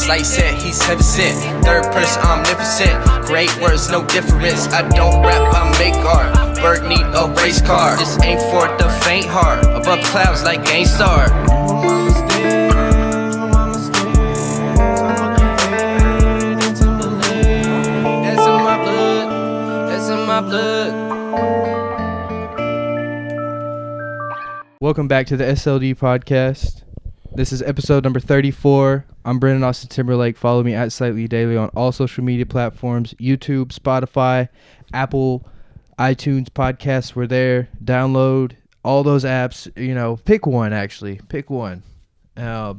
Slight said he's heaven sent. Third person omnipotent. Great words, no difference. I don't rap, I make art. Bird need a race car. This ain't for the faint heart. Above clouds like Game Star. Welcome back to the SLD podcast. This is episode number 34. I'm Brennan Austin Timberlake. Follow me at Slightlee daily on all social media platforms: YouTube, Spotify, Apple, iTunes podcasts. We're there. Download all those apps. Pick one. Actually, pick one. Or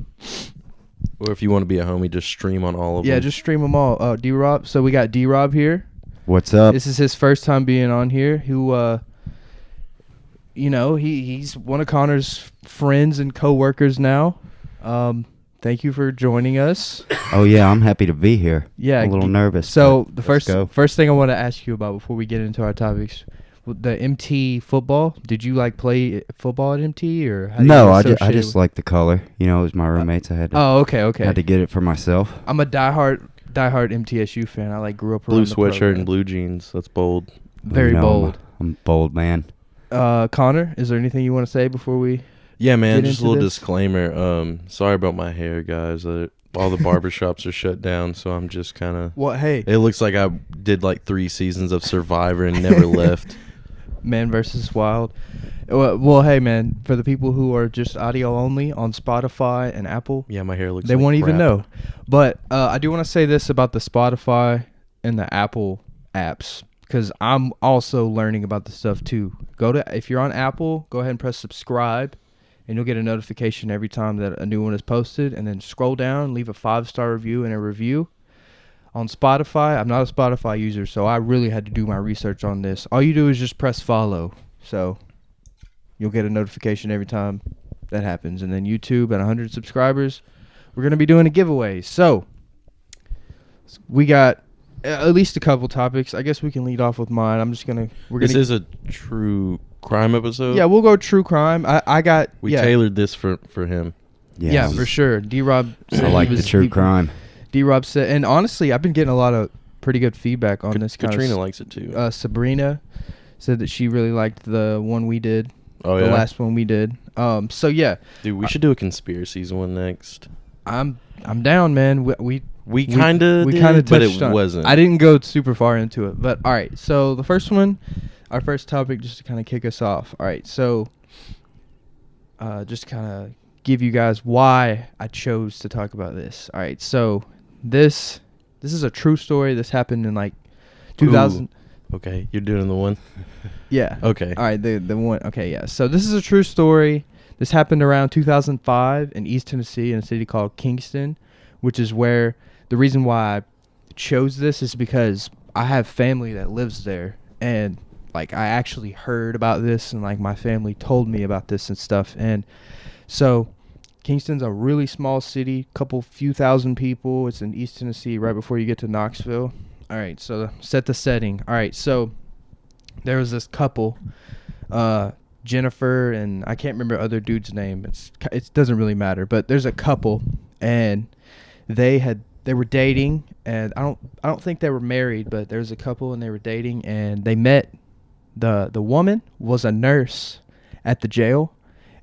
if you want to be a homie, just stream on all of them. Yeah, just stream them all. D-Rob. So we got D-Rob here. What's up? This is his first time being on here. He's one of Connor's friends and co-workers now. Thank you for joining us. Oh, yeah, I'm happy to be here. Yeah. I'm a little nervous. So the first thing I want to ask you about before we get into our topics, the MT football. Did you play football at MT or? No, I just like the color. It was my roommates. I had to. Oh, okay. Had to get it for myself. I'm a diehard MTSU fan. I grew up blue around sweatshirt and blue jeans. That's bold. Very bold. I'm a bold man. Connor, is there anything you want to say before we? Yeah, man. Just a little disclaimer. Sorry about my hair, guys. All the barbershops are shut down, so I'm just kind of. What? Hey. It looks like I did 3 seasons of Survivor and never left. Man versus Wild. Well, hey, man. For the people who are just audio only on Spotify and Apple. Yeah, my hair looks. They won't crap. even know. But I do want to say this about the Spotify and the Apple apps, because I'm also learning about this stuff too. If you're on Apple, go ahead and press subscribe, and you'll get a notification every time that a new one is posted. And then scroll down, leave a 5-star review and a review. On Spotify, I'm not a Spotify user, so I really had to do my research on this. All you do is just press follow, so you'll get a notification every time that happens. And then YouTube, at 100 subscribers, we're going to be doing a giveaway. So we got at least a couple topics. I guess we can lead off with mine. This is a true crime episode. Yeah, we'll go true crime. We tailored this for him. Yes. Yeah, for sure. D-Rob said I like the true crime. D-Rob said, and honestly, I've been getting a lot of pretty good feedback on this. Katrina likes it too. Sabrina said that she really liked the one we did. Oh, the yeah? last one we did. So yeah. Dude, we should do a conspiracies one next. I'm down, man. We kind of touched but it on. wasn't. I didn't go super far into it, but all right. So the first one, our first topic, just to kind of kick us off. All right, so just kind of give you guys why I chose to talk about this. All right, so this is a true story. This happened in 2000. Ooh. Okay, you're doing the one. Yeah. Okay. All right, the one. Okay, yeah. So this is a true story. This happened around 2005 in East Tennessee in a city called Kingston, which is where the reason why I chose this is because I have family that lives there, and I actually heard about this, and my family told me about this and stuff. And so Kingston's a really small city, few thousand people. It's in East Tennessee, right before you get to Knoxville. All right, so set the setting. All right, so there was this couple, Jennifer, and I can't remember other dude's name. It doesn't really matter, but there's a couple, and they were dating, and I don't think they were married, but there was a couple and they were dating, and they met. The woman was a nurse at the jail,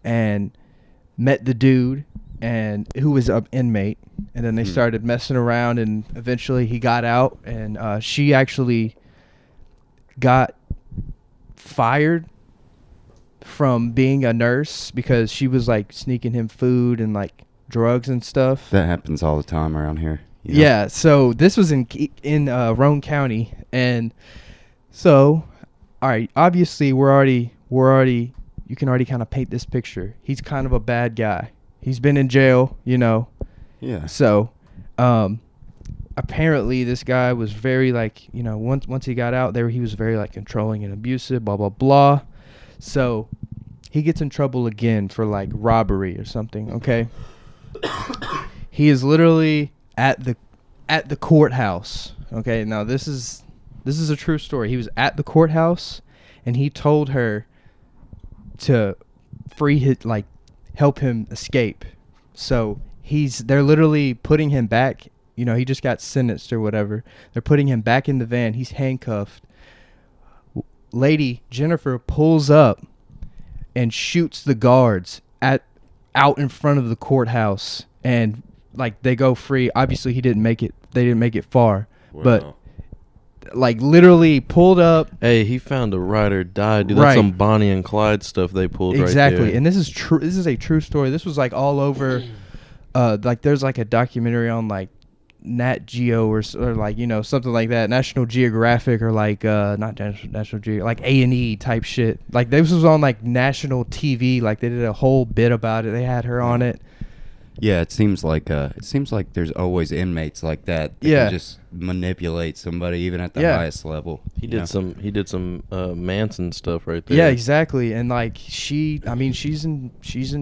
and met the dude, and who was an inmate, and then they started messing around, and eventually he got out, and she actually got fired from being a nurse because she was sneaking him food and drugs and stuff. That happens all the time around here. Yeah, so this was in Roane County, and so all right, obviously we're already you can already kind of paint this picture. He's kind of a bad guy. He's been in jail, Yeah. So apparently this guy was very once he got out there, he was very controlling and abusive, blah blah blah. So he gets in trouble again for robbery or something, okay? He is literally at the courthouse. Okay, now this is a true story. He was at the courthouse, and he told her to help him escape. So they're literally putting him back you know, he just got sentenced or whatever. They're putting him back in the van. He's handcuffed. Lady Jennifer pulls up and shoots the guards out in front of the courthouse, and like they go free. Obviously, he didn't make it. They didn't make it far, but like literally pulled up. Hey, he found a ride or die, dude. That's Right. some Bonnie and Clyde stuff they pulled Exactly, right there. and this is true. This is a true story. This was like all over. Like there's like a documentary on like Nat Geo or like, you know, something like that, National Geographic, or like not National Geo, like A&E type shit. Like this was on like national TV. Like they did a whole bit about it. They had her on it. Yeah, it seems like there's always inmates like that Yeah. can just manipulate somebody even at the Yeah. highest level. He did some Manson stuff right there. Yeah, exactly. And like she's in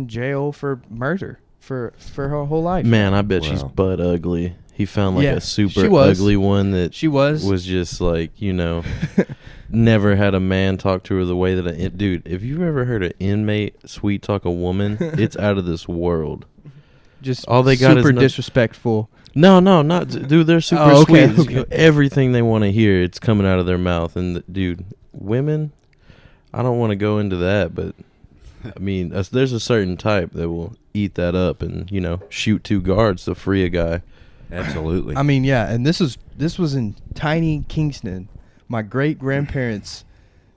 jail for murder for her whole life. Man, I bet she's Wow. butt ugly. He found like Yeah, a she super was. ugly one that She was. just like, you know, never had a man talk to her the way that dude, if you've ever heard an inmate sweet talk a woman, it's out of this world. Just all they got is super no- disrespectful. No, not dude. They're super Oh, okay, sweet. okay. You know, everything they want to hear, it's coming out of their mouth. And dude, women, I don't want to go into that, but I mean, there's a certain type that will eat that up and, you know, shoot 2 guards to free a guy. Absolutely. I mean, yeah, and this was in tiny Kingston. My great grandparents,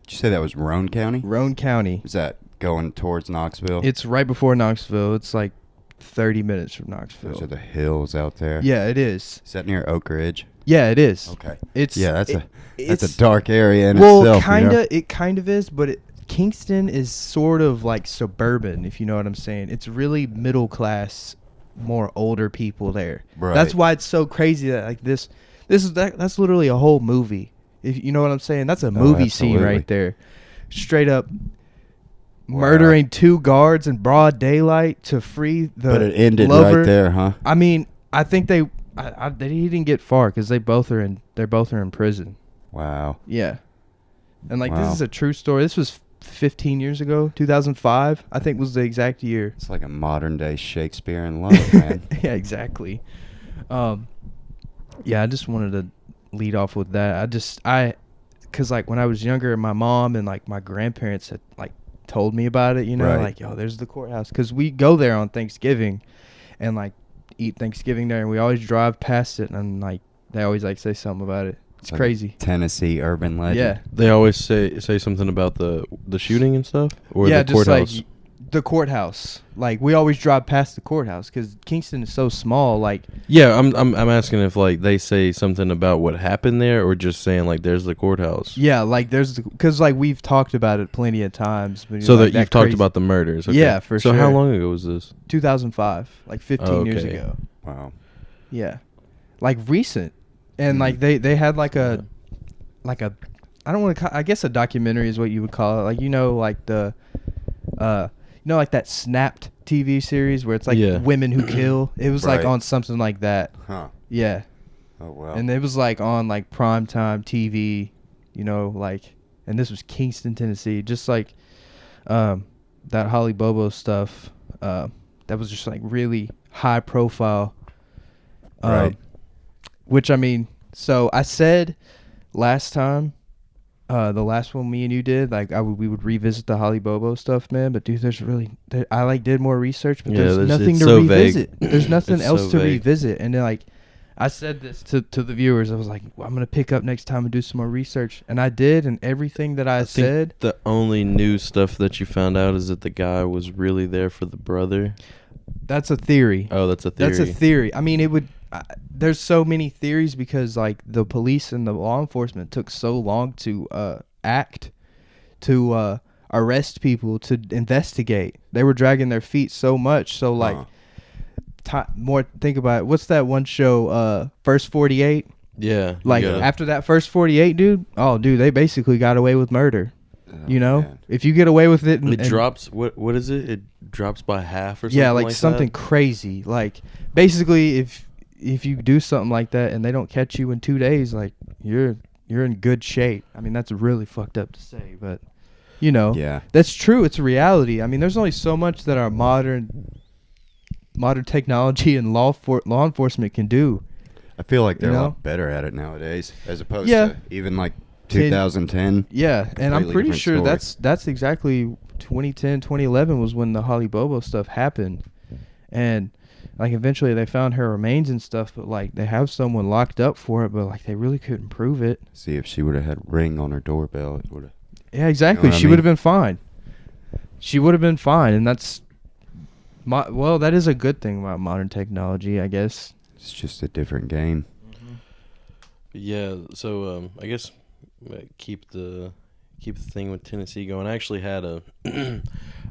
Did you say that was Roane County? Roane County. Is that going towards Knoxville? It's right before Knoxville. It's like 30 minutes from Those are Knoxville. the hills out there. Yeah, it is. Is that near Oak Ridge? Yeah, it is. Okay. It's Yeah, that's it's a dark area in well, itself. kind You know? of. It kind of is, but Kingston is sort of like suburban, if you know what I'm saying. It's really middle class, more older people there. Right. That's why it's so crazy that like that's literally a whole movie. If you know what I'm saying, that's a movie scene absolutely. right there. Straight up Wow. murdering 2 guards in broad daylight to free the But it ended lover. right there, huh? I mean, I think he didn't get far because they're both are in prison. Wow. Yeah, and like Wow. this is a true story. This was 15 years ago, 2005, I think was the exact year. It's like a modern day Shakespeare in love, man. Yeah, exactly. Yeah, I just wanted to lead off with that. Because like when I was younger, my mom and like my grandparents had like told me about it, you know, Right. like, yo, there's the courthouse. Because we go there on Thanksgiving and like eat Thanksgiving there, and we always drive past it, and like they always like say something about it. It's Like crazy. Tennessee urban legend. Yeah. They always say something about the shooting and stuff, or Yeah, the just courthouse. like the courthouse. Like we always drive past the courthouse because Kingston is so small. Like Yeah, I'm asking if like they say something about what happened there, or just saying like there's the courthouse. yeah, like there's because like we've talked about it plenty of times. But, So like, that you've talked crazy- about the murders. Okay. Yeah, for so how sure. long ago was this? 2005, like 15 years Okay. ago. Wow. Yeah, like recent, and Mhm. like they had like a I don't want to I guess a documentary is what you would call it. Like you know like the like that Snapped TV series where it's like Yeah. women who kill. It was like Right. on something like that. Huh. Yeah. Oh, wow. And it was like on like primetime TV, you know, like, and this was Kingston, Tennessee, just like that Holly Bobo stuff. That was just like really high profile. Right. Which I mean, so I said last time, the last one me and you did, like we would revisit the Holly Bobo stuff, man. But dude, I like did more research, but Yeah, there's nothing it's to so vague. revisit. There's nothing It's else so to vague. revisit, and then like. I said this to the viewers. I was like, well, I'm going to pick up next time and do some more research. And I did, and everything that I think said. The only new stuff that you found out is that the guy was really there for the brother. That's a theory. Oh, that's a theory. That's a theory. I mean, it would. There's so many theories because, like, the police and the law enforcement took so long to act, to arrest people, to investigate. They were dragging their feet so much. So, like, think about it. What's that one show, First 48? Yeah. you Like gotta- after that first 48, dude, they basically got away with murder. Oh, You know, man. if you get away with it, it drops. What is it? It drops by half or something. yeah, like that? something crazy. Like basically, if you do something like that and they don't catch you in 2 days, like you're in good shape. I mean, that's really fucked up to say, but you know, Yeah. that's true. It's a reality. I mean, there's only so much that our modern technology and law enforcement can do. I feel like they're You a know? lot better at it nowadays, as opposed Yeah. to even like 2010. Yeah, and I'm Completely pretty different sure story. that's exactly 2010, 2011 was when the Holly Bobo stuff happened, and like eventually they found her remains and stuff, but like they have someone locked up for it, but like they really couldn't prove it. See, if she would have had Ring on her doorbell, it would have. Yeah, exactly. what I She would mean? have been fine. She would have been fine, and that's well, that is a good thing about modern technology, I guess. It's just a different game. Yeah, so I guess keep the thing with Tennessee going. I actually had a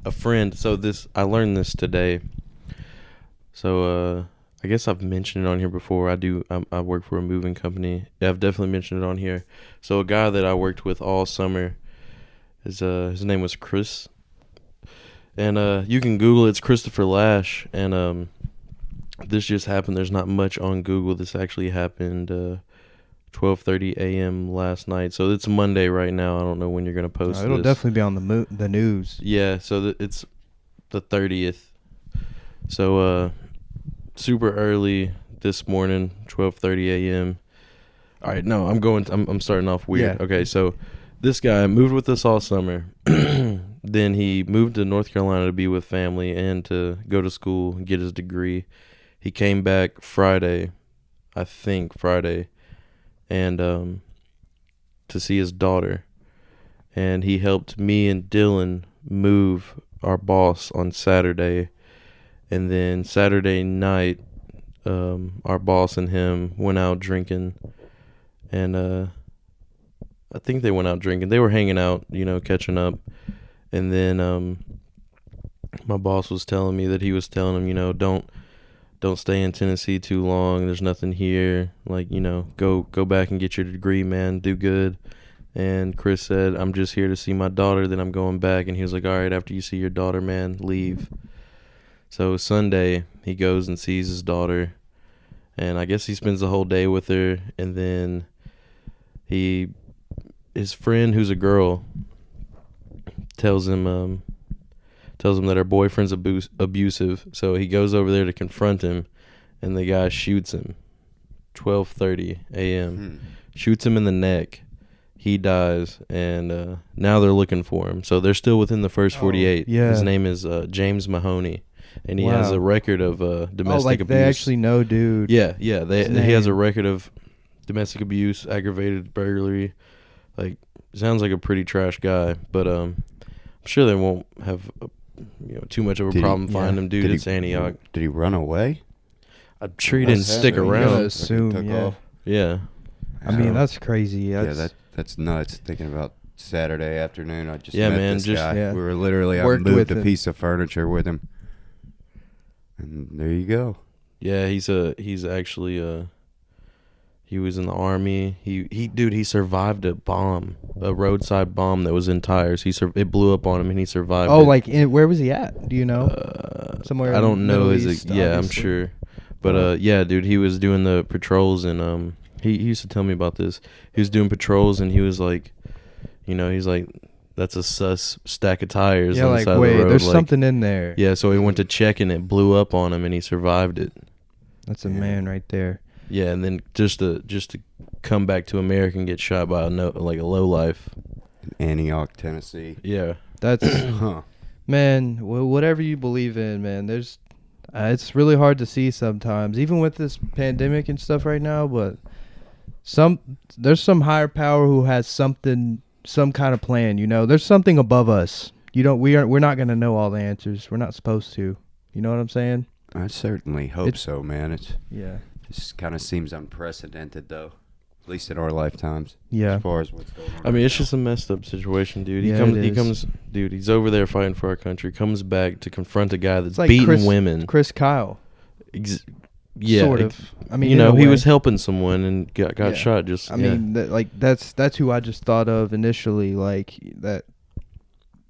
a friend. So I learned this today. So I guess I've mentioned it on here before. I work for a moving company. Yeah, I've definitely mentioned it on here. So a guy that I worked with all summer his name was Chris. And you can Google it. It's Christopher Lash. And this just happened. There's not much on Google. This actually happened 12:30 a.m. last night. So it's Monday right now. I don't know when you're gonna post It'll this. definitely be on the news. Yeah. So it's the 30th. So super early this morning, 12:30 a.m. All right. No, I'm starting off weird. Yeah. Okay. So this guy moved with us all summer. Then he moved to North Carolina to be with family and to go to school and get his degree. He came back Friday, and to see his daughter. And he helped me and Dillon move our boss on Saturday. And then Saturday night, our boss and him went out drinking. And I think they went out drinking. They were hanging out, catching up. And then my boss was telling me that he was telling him, don't stay in Tennessee too long. There's nothing here. Like, go back and get your degree, man. Do good. And Chris said, I'm just here to see my daughter, then I'm going back. And he was like, all right, after you see your daughter, man, leave. So Sunday, he goes and sees his daughter. And I guess he spends the whole day with her. And then his friend, who's a girl, tells him that her boyfriend's abusive. So he goes over there to confront him, and the guy shoots him. 12:30 a.m. Shoots him in the neck. He dies, and now they're looking for him. So they're still within the first 48. yeah. His name is James Mahoney, and he has Wow. a record of domestic like abuse. they actually know, dude. Yeah. He has a name. record of domestic abuse, aggravated burglary. Like, sounds like a pretty trash guy, but I'm sure they won't have too much of a problem finding him, dude. It's Antioch. Did he run away? I'm sure he didn't stick You gotta around. assume, Took yeah. off. Yeah. I mean, that's crazy. That's nuts. Thinking about Saturday afternoon, I just Yeah, met man, this just- guy. Yeah. We were literally, I Worked moved with a him. piece of furniture with him, and there you go. Yeah, he's actually he was in the army. He survived a roadside bomb that was in tires. It blew up on him and he survived. Oh, it. like where was he at? Do you know? Somewhere. I don't in know. Middle East, I'm obviously. sure. But yeah, dude, he was doing the patrols and he used to tell me about this. He was doing patrols and he was like, he's like, that's a sus stack of tires Yeah, on the like side of wait, the road. there's like, something in there. Yeah, so he went to check and it blew up on him and he survived it. That's a man right there. Yeah, and then just to come back to America and get shot by a lowlife. Antioch, Tennessee. Yeah. That's Huh. man. Whatever you believe in, man. There's, it's really hard to see sometimes, even with this pandemic and stuff right now. But there's some higher power who has some kind of plan. There's something above us. We're not gonna know all the answers. We're not supposed to. You know what I'm saying? I certainly hope so, man. It Yeah. just kind of seems unprecedented, though. At least in our lifetimes. Yeah. As far as what's going on. I mean, right it's now. just a messed up situation, dude. Yeah, He it comes, dude. He's over there fighting for our country. Comes back to confront a guy that's It's like beating women. Chris Kyle. Yeah, Sort of. I mean, he in a was way. helping someone and got Yeah. shot. Just I mean, that's who I just thought of initially. Like that,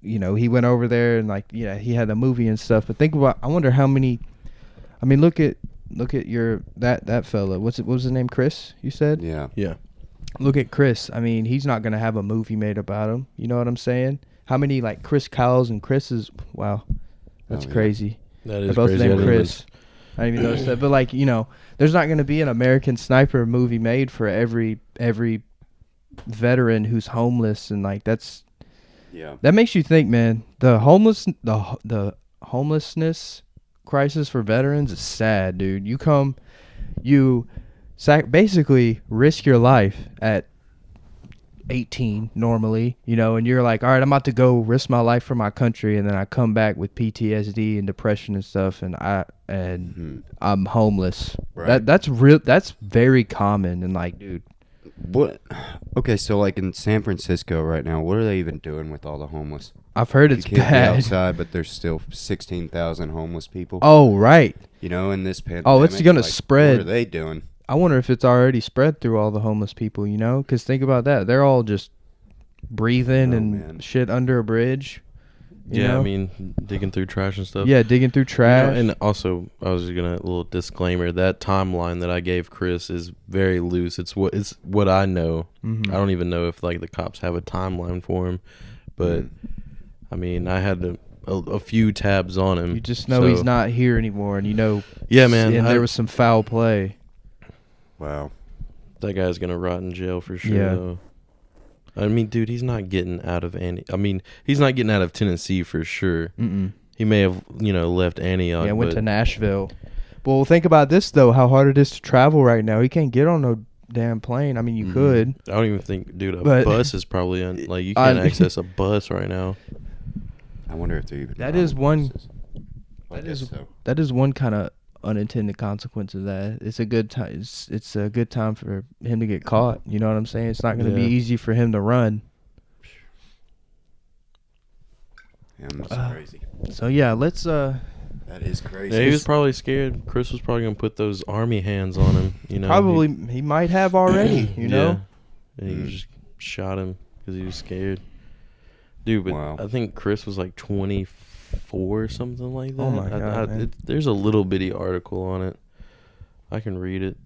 he went over there and he had a movie and stuff. But think about, I wonder how many. I mean, look at that fella. What was his name? Chris, you said? Yeah. yeah. Look at Chris. I mean, he's not gonna have a movie made about him. You know what I'm saying? How many Chris Kyles and Chris's? Wow, that's Oh, yeah. crazy. That They're is both crazy. named Chris. I didn't even notice that. But like, there's not going to be an American Sniper movie made for every veteran who's homeless, and like that makes you think, man. The homelessness crisis for veterans is sad, dude. You basically risk your life at 18 normally, and you're like, all right, I'm about to go risk my life for my country, and then I come back with PTSD and depression and stuff, and I'm homeless. Right. That's real. That's very common, and like, dude. What? Okay, so like in San Francisco right now, what are they even doing with all the homeless? I've heard it's you can't bad. be outside, but there's still 16,000 homeless people. Oh, right. In this pandemic. Oh, it's gonna like, spread. What are they doing? I wonder if it's already spread through all the homeless people, because think about that. They're all just breathing shit under a bridge. You know? I mean, digging through trash and stuff. Yeah, digging through trash. And also, I was just gonna, a little disclaimer, that timeline that I gave Chris is very loose. It's what I know. Mm-hmm. I don't even know if like the cops have a timeline for him, but I mean, I had a few tabs on him. You just know he's not here anymore, and Yeah, man. And there was some foul play. Wow. That guy's gonna rot in jail for sure. Yeah. Though. I mean, dude, he's not getting out of he's not getting out of Tennessee for sure. Mm-mm. He may have, left Antioch. Yeah, went to Nashville. Well, think about this though: how hard it is to travel right now. He can't get on no damn plane. I mean, you could. I don't even think, dude, But- bus is probably you can't access a bus right now. I wonder if they're even. That is one. I guess so. That is one kind of unintended consequence of that. It's a good time. It's a good time for him to get caught. You know what I'm saying? It's not going to be easy for him to run. Yeah, that's crazy. So yeah, let's. That is crazy. Yeah, he was probably scared. Chris was probably gonna put those army hands on him. Probably he might have already. You know. And he just shot him because he was scared. Dude, but Wow. I think Chris was like 24 or something like that. Oh my God, man. There's a little bitty article on it. I can read it.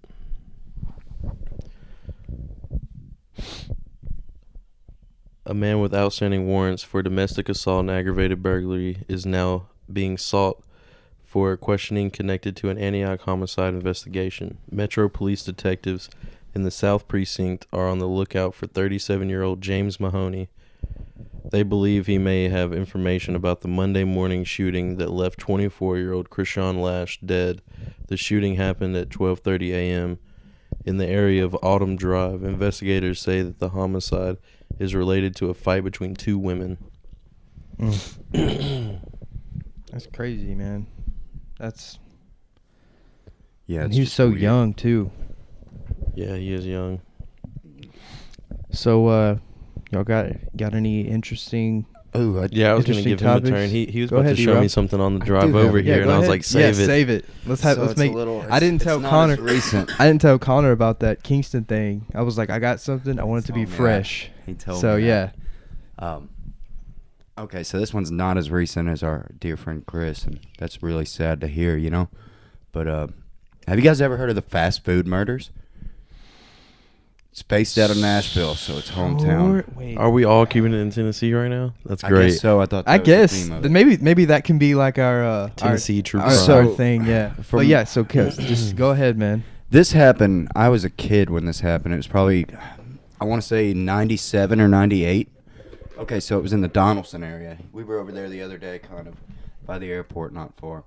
A man with outstanding warrants for domestic assault and aggravated burglary is now being sought for questioning connected to an Antioch homicide investigation. Metro Police detectives in the South Precinct are on the lookout for 37-year-old James Mahoney. They believe he may have information about the Monday morning shooting that left 24-year-old Krishan Lash dead. The shooting happened at 12:30 a.m. in the area of Autumn Drive. Investigators say that the homicide is related to a fight between two women. That's crazy, man. That's. Yeah, And he's so young too. Yeah, he is young. So, y'all got any interesting? Oh, Yeah, I was going to Interesting give him a topics. turn. He was Go about ahead, to show D-Rob. me something on the I drive do have over it. here, and I was like, save it. Save it. Let's make. I didn't tell it's Connor. Not as recent. I didn't tell Connor about that Kingston thing. I was like, I got something. I want it to be Told me fresh. He told So me yeah. that. Okay, so this one's not as recent as our dear friend Chris, and that's really sad to hear, you know. But have you guys ever heard of the fast food murders? It's based out of Nashville, so it's hometown. Wait. Are we all keeping it in Tennessee right now? That's I great. guess so. I thought. That I was the guess theme of then it. maybe that can be like our Tennessee true our, crime. our thing, yeah. But from- yeah, so just go ahead, man. This happened. I was a kid when this happened. It was probably, I want to say 97 or 98. Okay, so it was in the Donaldson area. We were over there the other day, kind of by the airport, not far.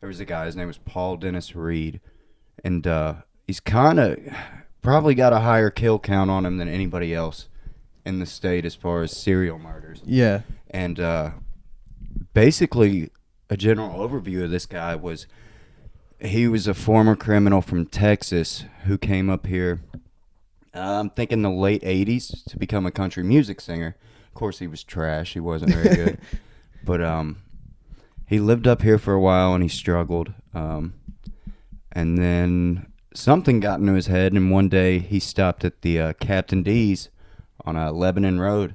There was a guy. His name was Paul Dennis Reed, and he's kind of probably got a higher kill count on him than anybody else in the state as far as serial murders. Yeah. And basically, a general overview of this guy was he was a former criminal from Texas who came up here, I'm thinking the late 80s, to become a country music singer. Of course, he was trash. He wasn't very good. But he lived up here for a while, and he struggled. And then something got into his head, and one day he stopped at the Captain D's on Lebanon Road.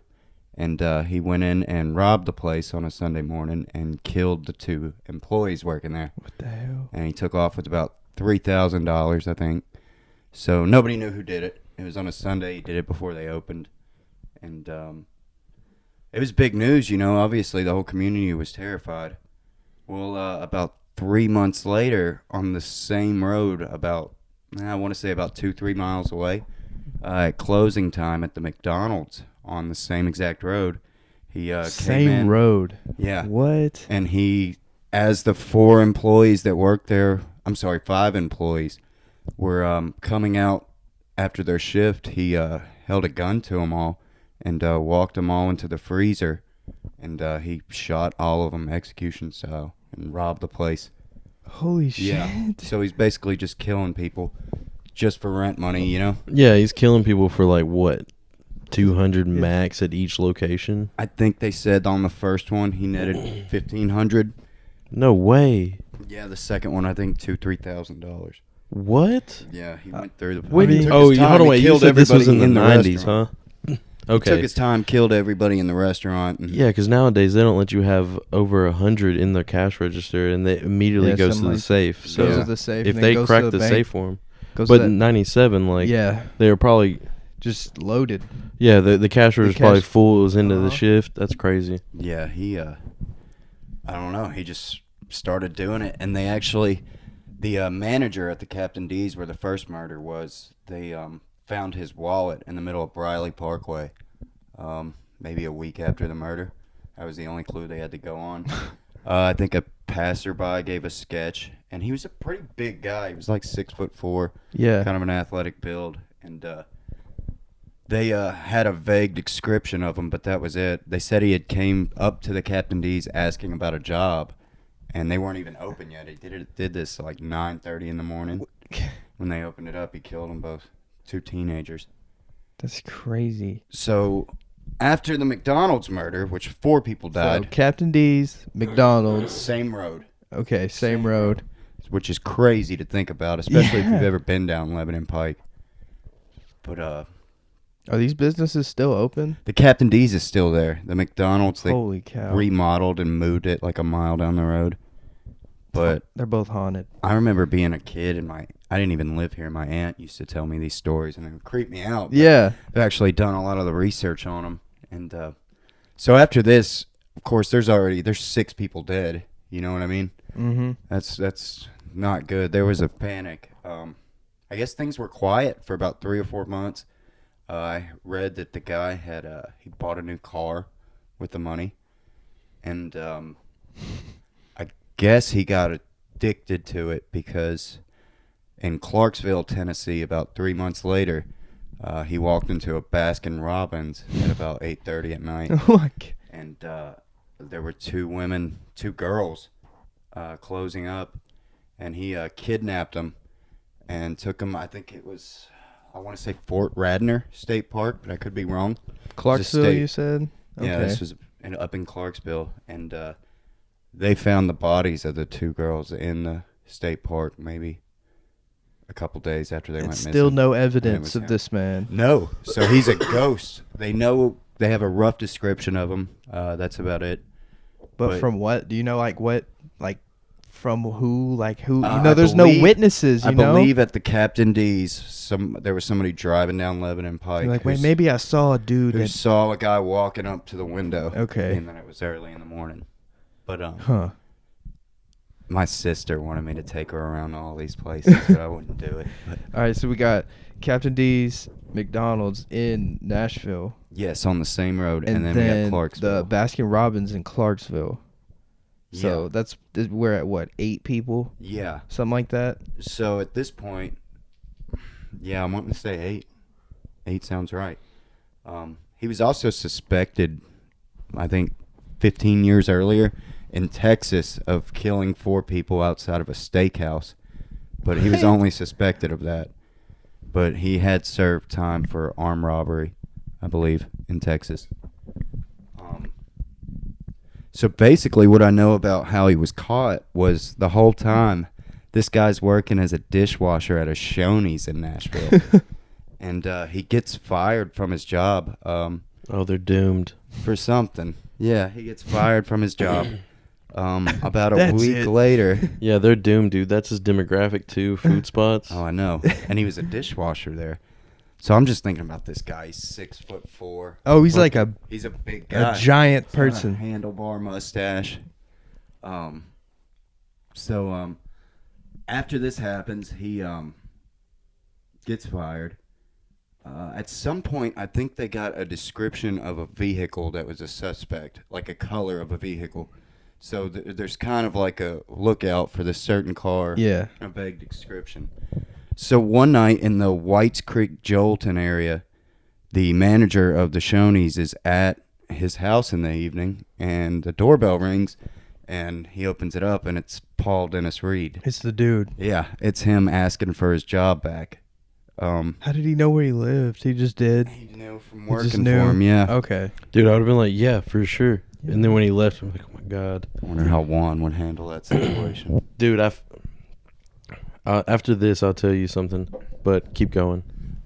And he went in and robbed the place on a Sunday morning and killed the two employees working there. What the hell? And he took off with about $3,000, I think. So nobody knew who did it. It was on a Sunday. He did it before they opened. And it was big news, you know. Obviously, the whole community was terrified. Well, about 3 months later, on the same road, I want to say about 2-3 miles away, at closing time at the McDonald's on the same exact road, he came Same in. road. Yeah. What? And he, as the 4 employees that worked there, 5 employees, were coming out after their shift, he held a gun to them all and walked them all into the freezer. And he shot all of them execution style and robbed the place. Holy shit. Yeah. So he's basically just killing people just for rent money, you know? Yeah, he's killing people for like what, 200 max at each location. I think they said on the first one he netted $1,500. No way. Yeah, the second one I think $2,000-$3,000. What? Yeah, he went through the. Wait, he took oh, his time. hold on, He wait. You killed said this was in everybody the 90s, restaurant. huh? He took Okay. his time, killed everybody in the restaurant. And Yeah, because nowadays they don't let you have over 100 in the cash register, and they immediately Yeah, goes to something the like- safe. So Goes to the safe. if and then they goes crack to the bank, safe for him, goes but to in that, 97, like yeah, they were probably just loaded. the cash register was probably cash- full. It was into the Uh-huh. shift. That's crazy. yeah, he I don't know. He just started doing it, and they actually, the manager at the Captain D's where the first murder was, they found his wallet in the middle of Briley Parkway, maybe a week after the murder. That was the only clue they had to go on. I think a passerby gave a sketch, and he was a pretty big guy. He was like 6'4", Yeah. kind of an athletic build, and they had a vague description of him, but that was it. They said he had came up to the Captain D's asking about a job, and they weren't even open yet. He did this like 9:30 in the morning. When they opened it up, he killed them both, 2 teenagers. That's crazy. So after the McDonald's murder, which 4 people died, So Captain D's, McDonald's. same road, Okay, same road. which is crazy to think about, especially if Yeah. you've ever been down Lebanon Pike. But Are these businesses still open? the Captain D's is still there. The McDonald's, they Holy cow. remodeled and moved it like a mile down the road. But They're both haunted. I remember being a kid and I didn't even live here. My aunt used to tell me these stories and it would creep me out. But Yeah. I've actually done a lot of the research on them. And so after this, of course, there's 6 people dead. You know what I mean? Mm-hmm. That's not good. There was a panic. I guess things were quiet for about 3 or 4 months. I read that the guy had he bought a new car with the money, and I guess he got addicted to it because in Clarksville, Tennessee, about 3 months later, he walked into a Baskin Robbins at about 8:30 at night, and there were 2 girls closing up, and he kidnapped them and took them. I think it was, I want to say Fort Radnor State Park, but I could be wrong. Clarksville, state. you said? Yeah, Okay. this was up in Clarksville, and they found the bodies of the 2 girls in the state park maybe a couple days after they And went missing. still no And it evidence was of him. this man. No, so he's a ghost. They have a rough description of him. That's about it. But from what? Do you know, from who? Like, who? I There's believe- no witnesses, I you know? believe at the Captain D's, there was somebody driving down Lebanon Pike. You're like, wait, maybe I saw a dude who that... saw a guy walking up to the window. Okay. And then it was early in the morning. But Huh. my sister wanted me to take her around all these places, but I wouldn't do it. But All right, so we got Captain D's, McDonald's in Nashville. yes, on the same road, and, And then we got then Clarksville. the Baskin Robbins in Clarksville. So Yeah. we're at what, 8 people? Yeah. Something like that? So at this point, yeah, I'm wanting to say 8. 8 sounds right. He was also suspected, I think, 15 years earlier in Texas of killing 4 people outside of a steakhouse. But he was only suspected of that. But he had served time for armed robbery, I believe, in Texas. So basically what I know about how he was caught was the whole time this guy's working as a dishwasher at a Shoney's in Nashville. And he gets fired from his job Oh, they're doomed. for something. Yeah, he gets fired from his job. About a That's week it. later. Yeah, they're doomed, dude. That's his demographic too. Food spots. Oh, I know. And he was a dishwasher there. So I'm just thinking about this guy. He's 6'4". Oh, he's like a He's a big guy. giant He's got a person. handlebar mustache. So after this happens, he gets fired. At some point, I think they got a description of a vehicle that was a suspect, like a color of a vehicle. So there's kind of like a lookout for this certain car. Yeah. A vague description. So one night in the Whites Creek Jolton area, the manager of the Shoney's is at his house in the evening, and the doorbell rings, and he opens it up, and it's Paul Dennis Reed. It's the dude. Yeah, it's him asking for his job back. How did he know where he lived? He just did. He knew from He just working knew. for him, yeah. Okay. Dude, I would have been like, yeah, for sure. And then when he left, I'm like, oh my god. I wonder how Juan would handle that situation. Dude, after this, I'll tell you something, but keep going.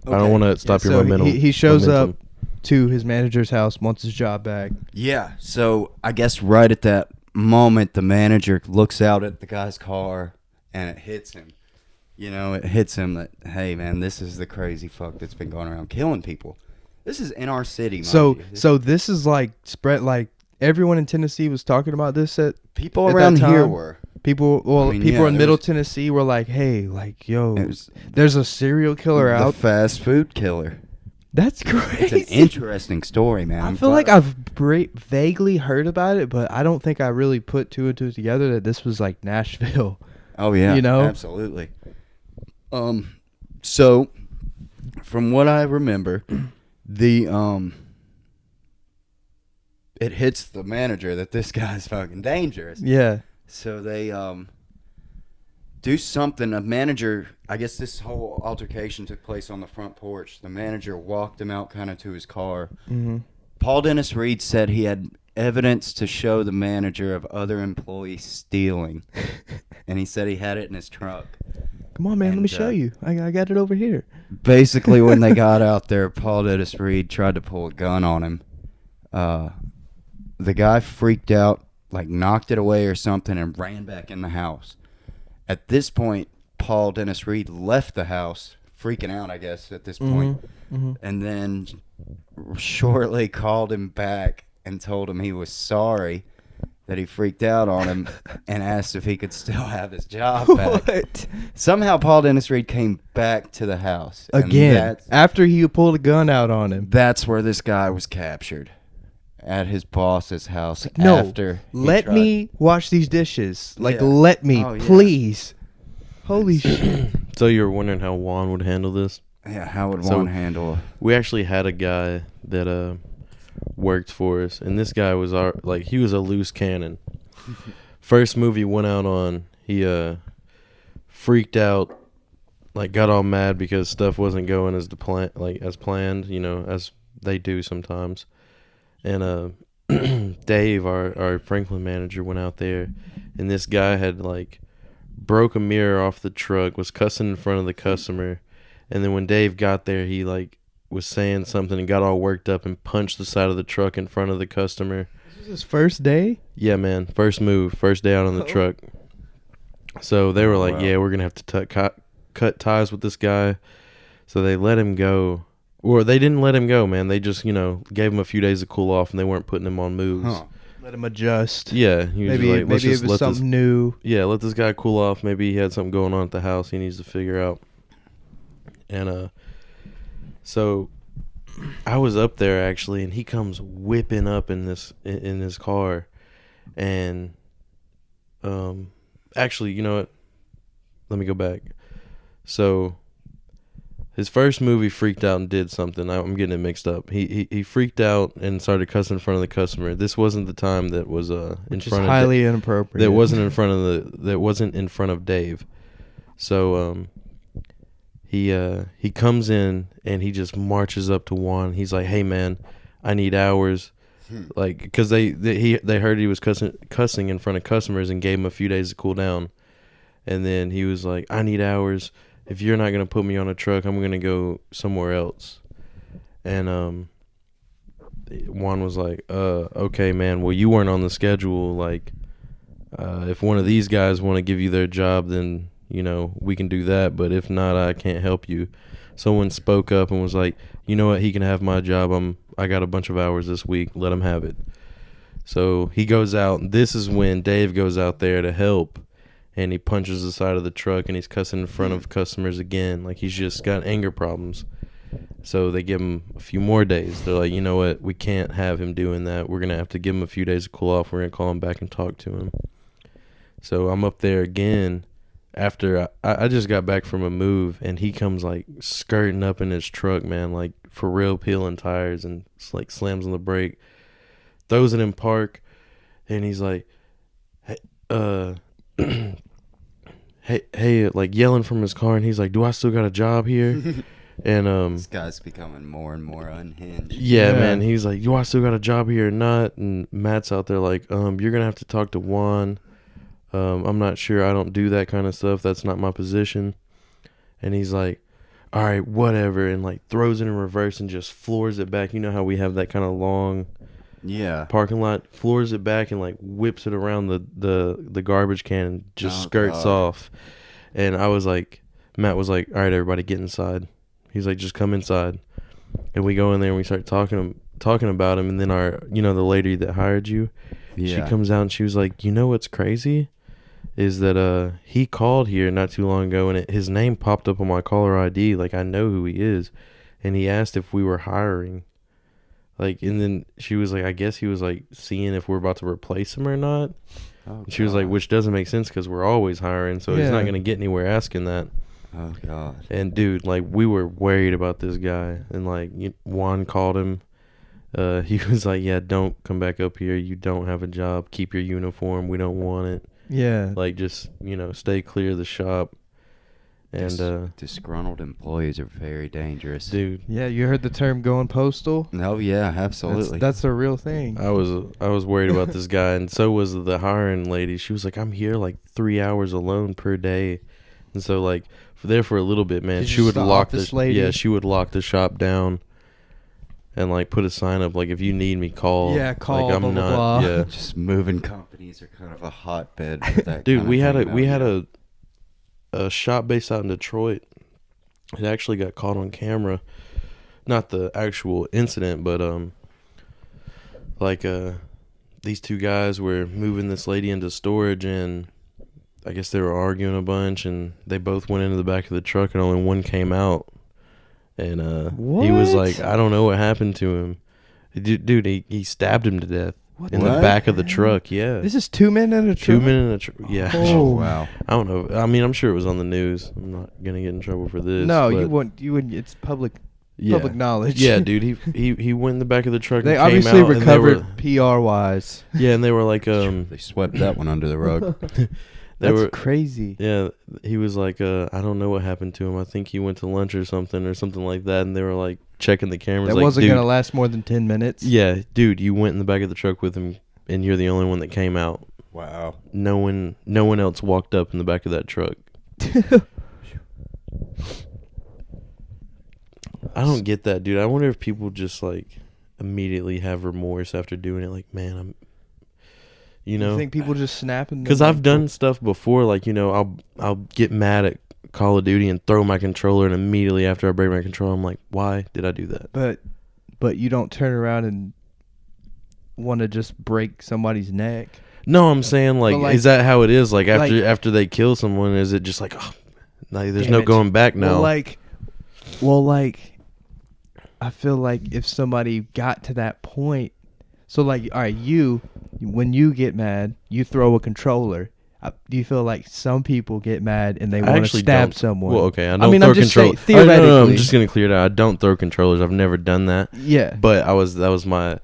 I don't want to stop your So momentum. he shows momentum. up to his manager's house, wants his job back. Yeah, so I guess right at that moment, the manager looks out at the guy's car, and it hits him. You know, it hits him that, hey, man, this is the crazy fuck that's been going around killing people. This is in our city, mind So you. so this is like spread, like everyone in Tennessee was talking about this at People at around that here time? were. People. Well, I mean, people yeah, in there Middle was- Tennessee were like, hey, like, yo, It was there's a serial killer the out. fast food killer. That's It's crazy. an interesting story, man. I I'm feel like glad- I've vaguely heard about it, but I don't think I really put two and two together that this was like Nashville. Oh yeah, you know? absolutely. So from what I remember, the it hits the manager that this guy's fucking dangerous. Yeah. So they do something. A manager, I guess this whole altercation took place on the front porch. The manager walked him out kind of to his car. Mm-hmm. Paul Dennis Reed said he had evidence to show the manager of other employees stealing. And he said he had it in his trunk. Come on, man. Let me And, show you. I got it over here. Basically, when they got out there, Paul Dennis Reed tried to pull a gun on him. The guy freaked out, like knocked it away or something, and ran back in the house. At this point, Paul Dennis Reed left the house, freaking out, I guess, at this point. Mm-hmm. And then shortly called him back and told him he was sorry that he freaked out on him and asked if he could still have his job back. What? Somehow Paul Dennis Reed came back to the house. and Again, after he pulled a gun out on him. that's where this guy was captured. At his boss's house No, after he let tried- me wash these dishes. Like, Yeah. let me, Oh, yeah. please. Holy shit. So you were wondering how Juan would handle this? Yeah, how would So- one handle? We actually had a guy that worked for us, and this guy was he was a loose cannon. First movie went out on, he freaked out, like got all mad because stuff wasn't going as as planned, you know, as they do sometimes. And Dave, our Franklin manager, went out there, and this guy had like broke a mirror off the truck, was cussing in front of the customer, and then when Dave got there, he like was saying something and got all worked up and punched the side of the truck in front of the customer. This was his first day? Yeah, man, first day out on the truck. So they were like, Wow. yeah, we're gonna have to cut ties with this guy. So they let him go. Or they didn't let him go, man. They just, gave him a few days to cool off, and they weren't putting him on moves. Huh. Let him adjust. Yeah, he was Maybe like, let's maybe just it was let something new. let this guy cool off. Maybe he had something going on at the house he needs to figure out. And so I was up there actually, and he comes whipping up in his car, and actually, you know what? Let me go back. So his first movie freaked out and did something. I'm getting it mixed up. He freaked out and started cussing in front of the customer. This wasn't the time that was in Which is front of highly inappropriate. that wasn't in front of Dave. So he comes in and he just marches up to Juan. He's like, "Hey man, I need hours." Like, because they heard he was cussing in front of customers and gave him a few days to cool down. And then he was like, "I need hours. If you're not going to put me on a truck, I'm going to go somewhere else." And Juan was like, okay, man, well, you weren't on the schedule. Like, if one of these guys want to give you their job, then, we can do that. But if not, I can't help you. Someone spoke up and was like, you know what, he can have my job. I got a bunch of hours this week. Let him have it. So he goes out. This is when Dave goes out there to help. and he punches the side of the truck, and he's cussing in front of customers again. Like, he's just got anger problems. So they give him a few more days. They're like, you know what? We can't have him doing that. We're going to have to give him a few days to cool off. We're going to call him back and talk to him. So I'm up there again after I just got back from a move, and he comes, like, skirting up in his truck, man, like, for real, peeling tires, and, like, slams on the brake, throws it in park, and he's like, hey, like, yelling from his car, and he's like, do I still got a job here? And This guy's becoming more and more unhinged. yeah, man, he's like, do I still got a job here or not? And Matt's out there like, you're gonna have to talk to Juan. I'm not sure. I don't do that kind of stuff. That's not my position. And he's like, all right, whatever, and like throws it in reverse and just floors it back. You know how we have that kind of long parking lot, floors it back and like whips it around the garbage can and just skirts off. And I was like, Matt was like, all right, everybody get inside. He's like, just come inside. And we go in there and we start talking about him. And then the lady that hired you, she comes out and she was like, you know what's crazy is that he called here not too long ago, and his name popped up on my caller ID. Like, I know who he is. And he asked if we were hiring. Like, and then she was like, I guess he was like seeing if we're about to replace him or not. And she was like, which doesn't make sense because we're always hiring, so he's not going to get anywhere asking that. Oh, God. And, dude, like, we were worried about this guy. And, like, Juan called him. He was like, yeah, don't come back up here. You don't have a job. Keep your uniform. We don't want it. Yeah. Like, just, stay clear of the shop. And, disgruntled employees are very dangerous. dude. Yeah, you heard the term going postal? Oh, yeah, absolutely. That's a real thing. I was worried about this guy, and so was the hiring lady. She was like, I'm here, like, 3 hours alone per day. And so, like, for a little bit, man, she would lock she would lock the shop down and like put a sign up like, if you need me, call. Yeah, call. Like, I'm blah, not. blah, blah. Yeah, Just moving companies are kind of a hotbed for that. dude, kind we of had thing a shop based out in Detroit. It actually got caught on camera, not the actual incident, but these two guys were moving this lady into storage, and I guess they were arguing a bunch, and they both went into the back of the truck, and only one came out. And he was like, I don't know what happened to him. Dude, he stabbed him to death in the back of the truck. Yeah. This is 2 men in a truck? 2 men in a truck. Yeah. Oh, wow. I don't know. I mean, I'm sure it was on the news. I'm not going to get in trouble for this. No, but you wouldn't. It's public knowledge. Yeah, dude. He went in the back of the truck They and came obviously out. recovered PR-wise. Yeah, and they were like, They swept that one under the rug. That's crazy. Yeah, he was like, I don't know what happened to him. I think he went to lunch or something like that. And they were like checking the cameras. That like, wasn't going to last more than 10 minutes. Yeah, dude, you went in the back of the truck with him, and you're the only one that came out. Wow. No one else walked up in the back of that truck. I don't get that, dude. I wonder if people just like immediately have remorse after doing it. Like, man, you think people just snap? Because I've done stuff before, like, I'll get mad at Call of Duty and throw my controller, and immediately after I break my controller, I'm like, why did I do that? But you don't turn around and want to just break somebody's neck. No, I'm saying, like, is that how it is? Like, after they kill someone, is it just like, oh, there's no going back now? Well, I feel like if somebody got to that point, so like, all right, when you get mad, you throw a controller. Do you feel like some people get mad and they want to stab someone? Well, okay, I don't throw controllers. Theoretically. No, I'm just gonna clear it out. I don't throw controllers. I've never done that. Yeah, but that was my,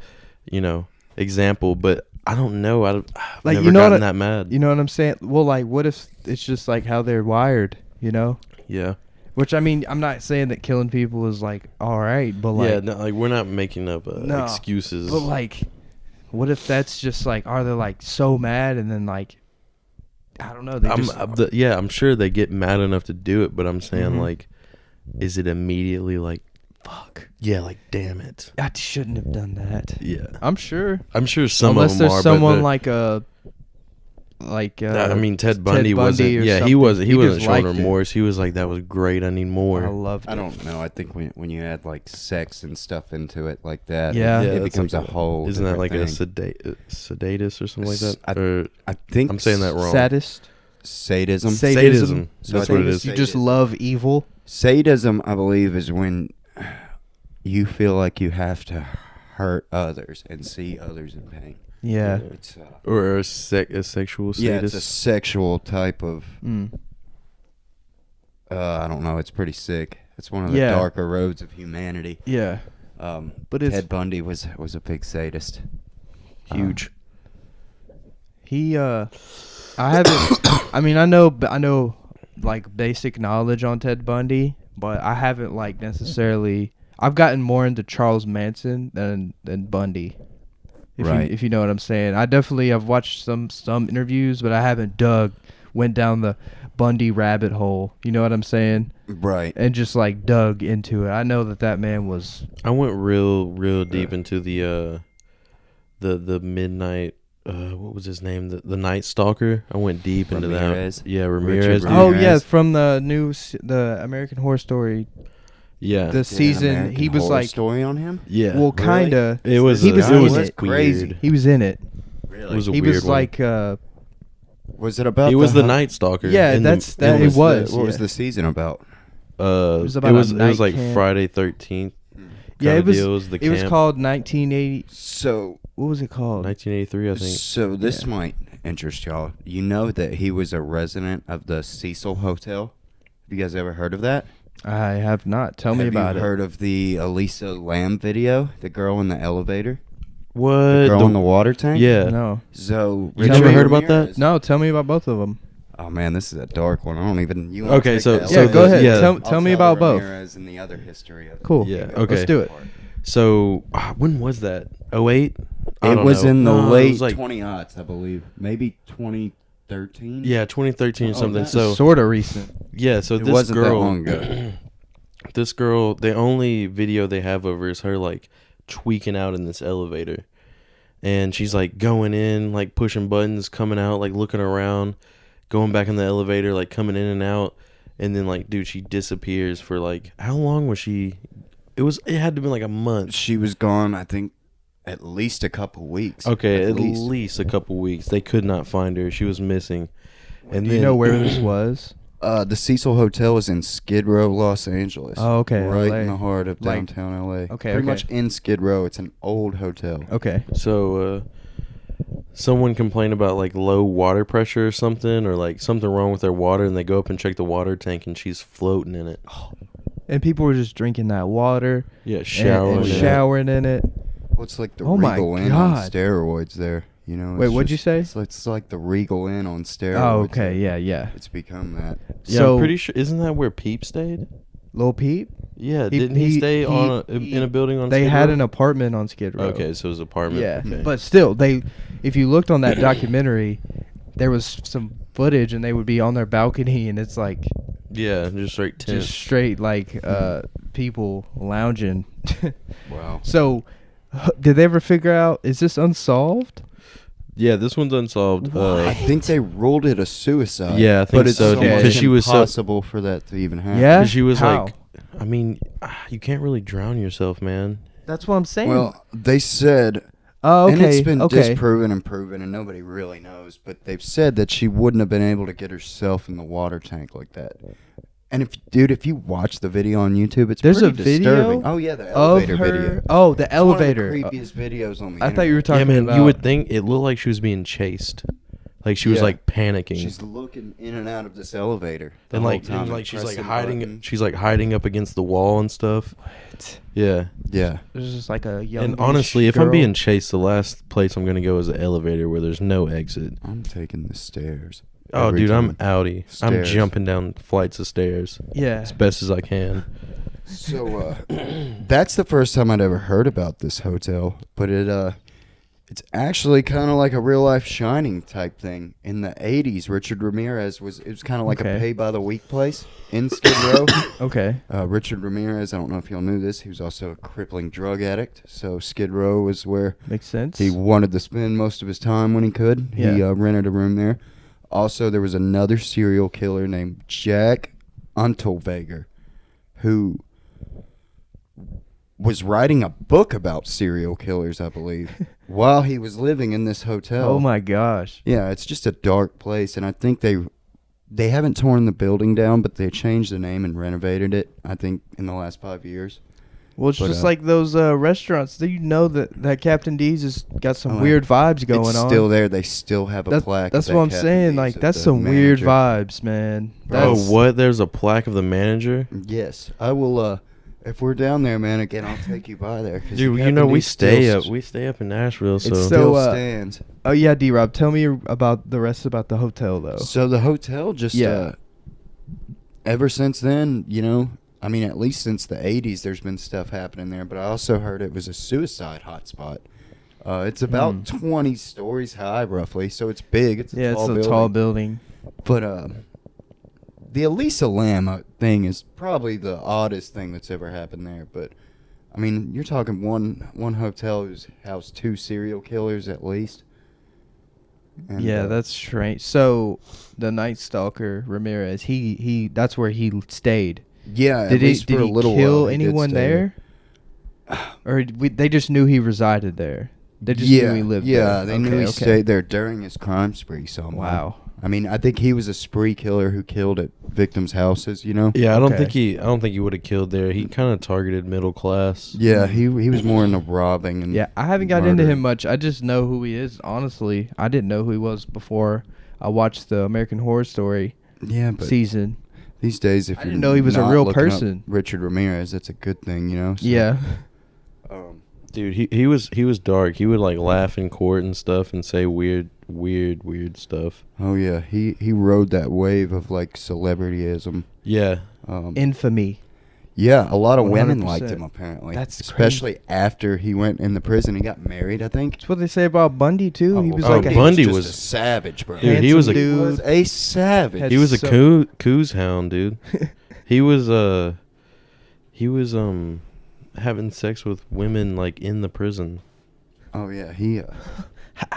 example. But I don't know. I've like, never gotten that mad. You know what I'm saying? Well, like, what if it's just like how they're wired? Yeah. Which, I mean, I'm not saying that killing people is like all right, but like, yeah, no, like, we're not making up excuses. But like, what if that's just like, are they like so mad and then like, I don't know. I'm sure they get mad enough to do it, but I'm saying like, is it immediately like, fuck? Yeah, like, damn it, I shouldn't have done that. Yeah, I'm sure. Some unless of them there's are. someone I mean, Ted Bundy wasn't. Yeah, he wasn't showing remorse. He was like, "That was great. I need more." I loved it. I don't know. I think when you add like sex and stuff into it like that, yeah, it becomes a whole. Isn't that like thing. a sedatus or something like that? I think I'm saying that wrong. Sadist. sadism. Sadism. So That's I what think it it's is. You just love evil. Sadism, I believe, is when you feel like you have to hurt others and see others in pain. Yeah. It's Or a sexual sadist. yeah, it's a sexual type of. Mm. I don't know. It's pretty sick. It's one of the Yeah. darker roads of humanity. Yeah. But it's Ted Bundy was a big sadist. Huge. he. I haven't. I mean, I know, like basic knowledge on Ted Bundy, but I haven't like necessarily. I've gotten more into Charles Manson than Bundy. Right. If you know what I'm saying. I definitely have watched some interviews, but I haven't went down the Bundy rabbit hole. You know what I'm saying? Right. And just like dug into it. I know that man was. I went real deep into the midnight. What was his name? The Night Stalker. I went deep into Ramirez. that. Yeah, Ramirez. Richard Oh Ramirez. yeah, from the American Horror Story. Yeah. The Did an season American he was Horror like. Story on him. Yeah. Well, kinda. it was. He was it in was it. Crazy. weird. He was in it. Really? It was a He weird was one. like. Was it about? He was the hu- Night Stalker. Yeah, in that's the, that. in It the- was. What was yeah. the season about? It about a was night like camp. Friday 13th. Yeah, it was. Deal. It was, the It was camp. called 1980. So What was it called? 1983, I think. So this Yeah. might interest y'all. You know that he was a resident of the Cecil Hotel. Have you guys ever heard of that? I have not. Tell me Have about you it. heard of the Elisa Lamb video? The girl in the elevator? What? The girl in the water tank? Yeah. No. So You never heard about that? Ramirez- No. Tell me about both of them. Oh man, this is a dark one. I don't even. You wanna Okay, take so- the so Yeah, elevator? go ahead. yeah. Tell I'll me tell about both. Ramirez and the other history of it. Cool. Yeah, Let's okay. do it. So, when was that? 08? I It don't was know. in the No, it late was like 20-aughts, I believe. Maybe 2013. Yeah, 2013 or something. that's So Sort of recent. yeah, so It this wasn't that girl, long ago. this girl, the only video they have of her is her like tweaking out in this elevator, and she's like going in, like pushing buttons, coming out, like looking around, going back in the elevator, like coming in and out, and then like, dude, she disappears for like, how long was she? It had to be like a month. She was gone, I think, at least a couple weeks. Okay, at least a couple weeks. They could not find her. She was missing. And Do you know where this was? The Cecil Hotel is in Skid Row, Los Angeles. Oh, okay, Right LA. in the heart of Like- downtown LA. Okay, Pretty okay. much in Skid Row. It's an old hotel. Okay. So, someone complained about like low water pressure or something, or like something wrong with their water, and they go up and check the water tank, and she's floating in it. And people were just drinking that water. Yeah, showering. And in it. showering in it. Well, it's like the Oh my Regal Inn on God. steroids there. You know. Wait, it's what'd you say? It's like the Regal Inn on steroids. Oh, okay. Yeah, yeah. It's become that. Yeah, So, I'm pretty sure. Isn't that where Peep stayed? Lil Peep? Yeah, didn't he stay in a building on? They Skid had Row? an apartment on Skid Row. Okay, so it was apartment. Yeah, Okay. but still, if you looked on that documentary, there was some footage, and they would be on their balcony, and it's like yeah, just straight tent. just straight like people lounging. Wow. So, did they ever figure out, is this unsolved? Yeah, this one's unsolved. I think they ruled it a suicide. Yeah, I think but it's so, dude, almost 'cause she was so- impossible for that to even happen. Yeah? 'cause she was How? like, I mean, you can't really drown yourself, man. That's what I'm saying. Well, they said, oh, okay, and it's been okay. disproven and proven, and nobody really knows, but they've said that she wouldn't have been able to get herself in the water tank like that. And if you watch the video on YouTube, it's There's pretty a video disturbing. Oh yeah, the of elevator her. video. Oh, the It's one of the elevator. creepiest videos on the I thought you were internet. talking Yeah, man, about. you would think it looked like she was being chased, like she was Yeah. like panicking. She's looking in and out of this elevator, the and whole like, time, she's like pressing hiding. buttons. She's like hiding up against the wall and stuff. What? Yeah. Yeah. There's just like a young. And honestly, if I'm girl. being chased, the last place I'm gonna go is the elevator where there's no exit. I'm taking the stairs. Oh, every dude, I'm time. outie. I'm Stairs. jumping down flights of stairs Yeah. as best as I can. So that's the first time I'd ever heard about this hotel, but it's actually kind of like a real life Shining type thing. In the 80s, Richard Ramirez was kind of like Okay. a pay by the week place in Skid Row. Okay. Richard Ramirez, I don't know if y'all knew this, he was also a crippling drug addict. So Skid Row was where Makes sense. he wanted to spend most of his time when he could. He Yeah. rented a room there. Also, there was another serial killer named Jack Unterweger who was writing a book about serial killers, I believe, while he was living in this hotel. Oh my gosh. Yeah, it's just a dark place, and I think they they haven't torn the building down, but they changed the name and renovated it, I think, in the last 5 years. Well, it's But, just like those restaurants. You know that Captain D's has got some weird vibes going it's on. still there. They still have a plaque. That's of what I'm that Captain saying. D's Like, of that's the some weird manager. vibes, man. Oh, That's, what? There's a plaque of the manager? Yes, I will. If we're down there, man, again, I'll take you by there. 'Cause Dude, the you know Captain we D's stay still up. We stay up in Nashville, so It's still So, stands. Oh yeah, D-Rob, tell me about the rest about the hotel though. So the hotel just ever since then, I mean, at least since the 80s, there's been stuff happening there. But I also heard it was a suicide hotspot. It's about 20 stories high, roughly, so it's big. It's a tall building. But the Elisa Lam thing is probably the oddest thing that's ever happened there. But I mean, you're talking one hotel who's housed 2 serial killers at least. And, Yeah, that's strange. So the Night Stalker Ramirez, he that's where he stayed. yeah. Did at least he for a little kill while, he did anyone stay there? Or they just knew he resided there. They just knew he lived there. Yeah, they knew he Okay. stayed there during his crime spree. So Wow. I mean, I think he was a spree killer who killed at victims' houses. yeah, I don't Okay. think he would have killed there. He kind of targeted middle class. Yeah, he was more into robbing and Yeah, I haven't got into murder. him much. I just know who he is. Honestly, I didn't know who he was before I watched the American Horror Story Yeah, but season. these days, if I you're didn't know he was a not real looking up person. Richard Ramirez, that's a good thing, So, Yeah. Dude, he was dark. He would like laugh in court and stuff and say weird stuff. Oh yeah, he rode that wave of like celebrityism. Yeah. Infamy. Yeah, a lot of women 100%. liked him apparently. That's especially after he went in the prison. He got married, I think. That's what they say about Bundy too. He was oh, like a Bundy just was- a savage, bro. Dude, he was a- handsome He was dude. a savage. Had He was a so- coos hound, dude. he was having sex with women like in the prison. Oh yeah, he.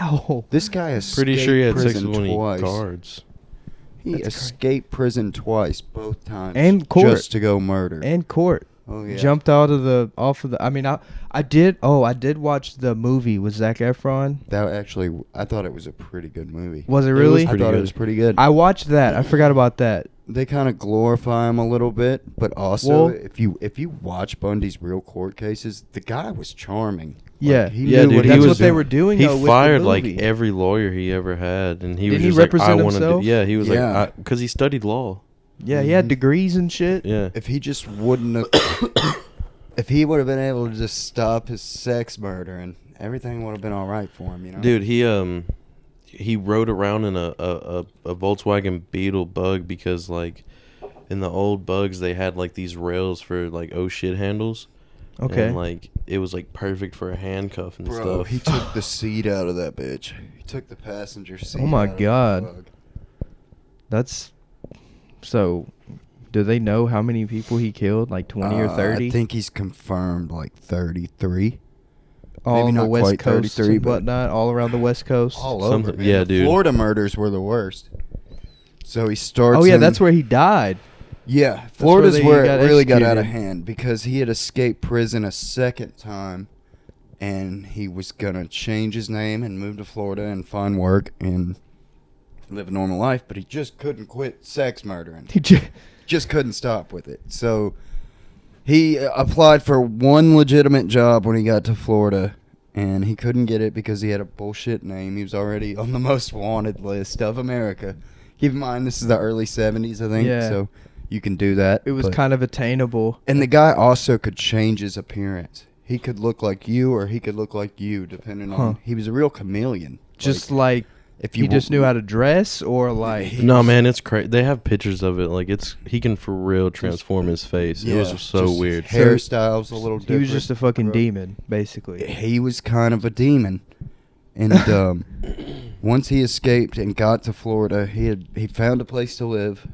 Ow. This guy escaped Pretty sure he had sex prison with one twice. of the guards. He That's escaped prison twice, both times, And court. just to go murder. And court. oh yeah, Jumped off of the. I mean, I did watch the movie with Zac Efron. That actually, I thought it was a pretty good movie. Was it was really? I pretty thought good. it was pretty good. I watched that. I forgot about that. They kind of glorify him a little bit, but also Well- if you watch Bundy's real court cases, the guy was charming. Yeah. he Yeah, knew dude, what he That's was what they doing- were doing. He though, with fired the like movie. every lawyer he ever had, and he Didn't was he just like, represent I want to. himself? Yeah, he was Yeah. like, because he studied law. Yeah, he had degrees and shit. Yeah. If he just wouldn't have, if he would have been able to just stop his sex murder, and everything would have been all right for him, Dude, he rode around in a Volkswagen Beetle Bug because like in the old Bugs they had like these rails for like oh shit handles. Okay. And like it was like perfect for a handcuff and Bro, stuff. he took the seat out of that bitch. He took the passenger seat. Oh my out of the God. Bug. That's so. Do they know how many people he killed? Like 20 or 30? I think he's confirmed like 33. all maybe on the not West quite Coast 33, and but- whatnot, all around the West Coast. All Something- over, man. yeah, The dude. Florida murders were the worst. So he starts. Oh yeah, in- that's where he died. Yeah, Florida's they where got it really got out of executed. hand because he had escaped prison a second time, and he was gonna change his name and move to Florida and find work and live a normal life, but he just couldn't quit sex murdering. He j- Just couldn't stop with it. So he applied for one legitimate job when he got to Florida, and he couldn't get it because he had a bullshit name. He was already on the most wanted list of America. Keep in mind, this is the early 70s, I think, Yeah. so you can do that. It was but- kind of attainable. And the guy also could change his appearance. He could look like you or he could look like you, depending on... Huh. He was a real chameleon. Just like if he just knew how to dress, or like No, man, it's crazy. They have pictures of it. Like he can for real transform his face. It was so just weird. Hairstyles a little he different. was just a fucking Bro. demon, basically. He was kind of a demon. And once he escaped and got to Florida, he found a place to live.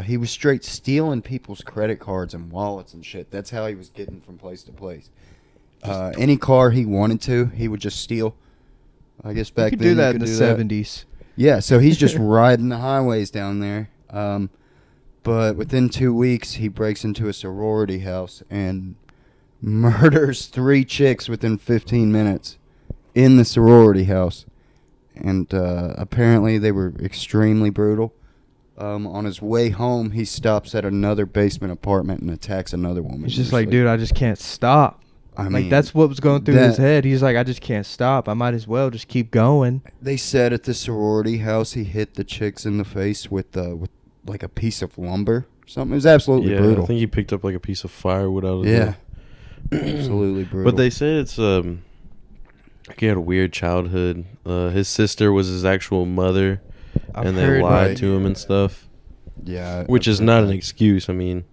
He was straight stealing people's credit cards and wallets and shit. That's how he was getting from place to place. Any car he wanted to, he would just steal. I guess You back could then do that you in could the do that. 70s. Yeah, so he's just riding the highways down there. But within 2 weeks, he breaks into a sorority house and murders 3 chicks within 15 minutes in the sorority house. And apparently they were extremely brutal. On his way home, he stops at another basement apartment and attacks another woman. He's just like, dude, I just can't stop. I Like, mean, that's what was going through his head. He's like, I just can't stop. I might as well just keep going. They said at the sorority house he hit the chicks in the face with like a piece of lumber or something. It was absolutely Yeah, brutal. I think he picked up like a piece of firewood out of Yeah. there. Absolutely brutal. But they say it's like he had a weird childhood. His sister was his actual mother, I've and they heard, lied like- to him and stuff. Yeah. Which I've is heard not that. an excuse. I mean,